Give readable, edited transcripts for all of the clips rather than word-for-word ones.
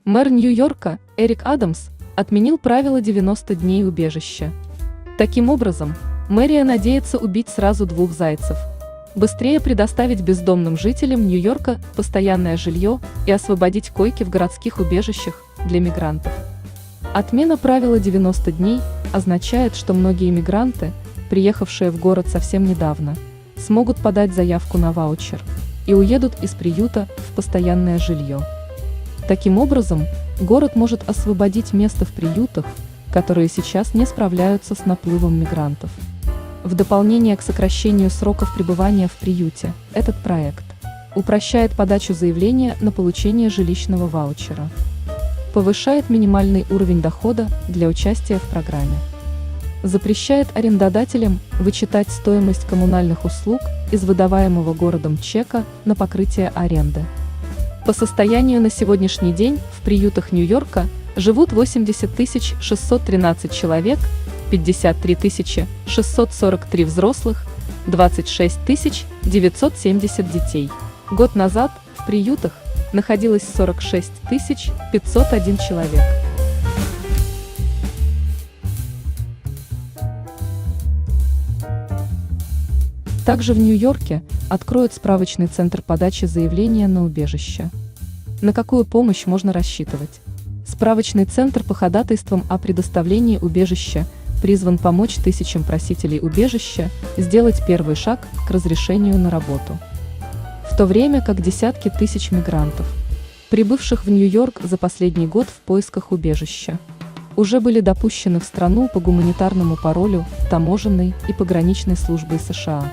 Мэр Нью-Йорка Эрик Адамс отменил правило 90 дней убежища. Таким образом, мэрия надеется убить сразу двух зайцев: быстрее предоставить бездомным жителям Нью-Йорка постоянное жилье и освободить койки в городских убежищах для мигрантов. Отмена правила 90 дней означает, что многие мигранты, приехавшие в город совсем недавно, смогут подать заявку на ваучер и уедут из приюта в постоянное жилье. Таким образом, город может освободить места в приютах, которые сейчас не справляются с наплывом мигрантов. В дополнение к сокращению сроков пребывания в приюте, этот проект упрощает подачу заявления на получение жилищного ваучера, повышает минимальный уровень дохода для участия в программе, запрещает арендодателям вычитать стоимость коммунальных услуг из выдаваемого городом чека на покрытие аренды. По состоянию на сегодняшний день в приютах Нью-Йорка живут 80 613 человек, 53 643 взрослых, 26 970 детей. Год назад в приютах находилось 46 501 человек. Также в Нью-Йорке откроют справочный центр подачи заявления на убежище. На какую помощь можно рассчитывать? Справочный центр по ходатайствам о предоставлении убежища призван помочь тысячам просителей убежища сделать первый шаг к разрешению на работу. В то время как десятки тысяч мигрантов, прибывших в Нью-Йорк за последний год в поисках убежища, уже были допущены в страну по гуманитарному паролю таможенной и пограничной службой США.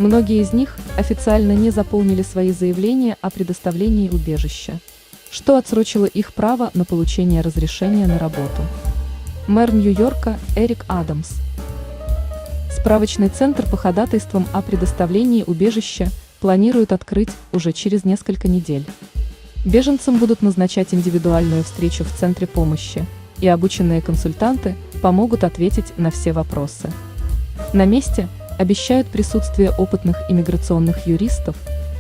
Многие из них официально не заполнили свои заявления о предоставлении убежища, что отсрочило их право на получение разрешения на работу. Мэр Нью-Йорка Эрик Адамс. Справочный центр по ходатайствам о предоставлении убежища планируют открыть уже через несколько недель. Беженцам будут назначать индивидуальную встречу в центре помощи, и обученные консультанты помогут ответить на все вопросы. На месте обещают присутствие опытных иммиграционных юристов,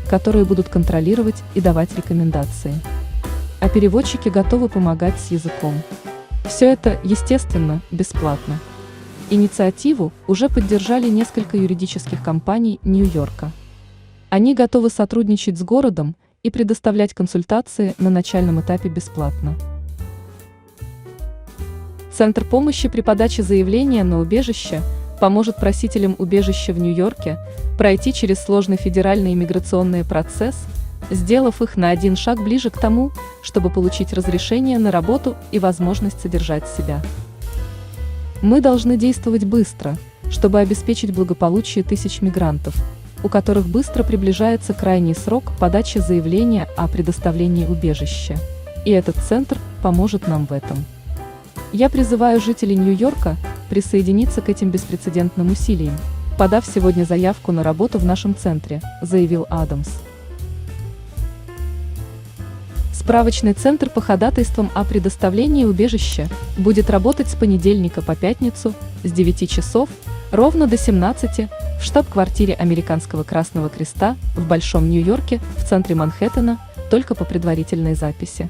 которые будут контролировать и давать рекомендации. А переводчики готовы помогать с языком. Все это, естественно, бесплатно. Инициативу уже поддержали несколько юридических компаний Нью-Йорка. Они готовы сотрудничать с городом и предоставлять консультации на начальном этапе бесплатно. Центр помощи при подаче заявления на убежище поможет просителям убежища в Нью-Йорке пройти через сложный федеральный иммиграционный процесс, сделав их на один шаг ближе к тому, чтобы получить разрешение на работу и возможность содержать себя. Мы должны действовать быстро, чтобы обеспечить благополучие тысяч мигрантов, у которых быстро приближается крайний срок подачи заявления о предоставлении убежища. И этот центр поможет нам в этом. Я призываю жителей Нью-Йорка присоединиться к этим беспрецедентным усилиям, подав сегодня заявку на работу в нашем центре, заявил Адамс. Справочный центр по ходатайствам о предоставлении убежища будет работать с понедельника по пятницу с 9 часов ровно до 17 в штаб-квартире Американского Красного Креста в Большом Нью-Йорке в центре Манхэттена, только по предварительной записи.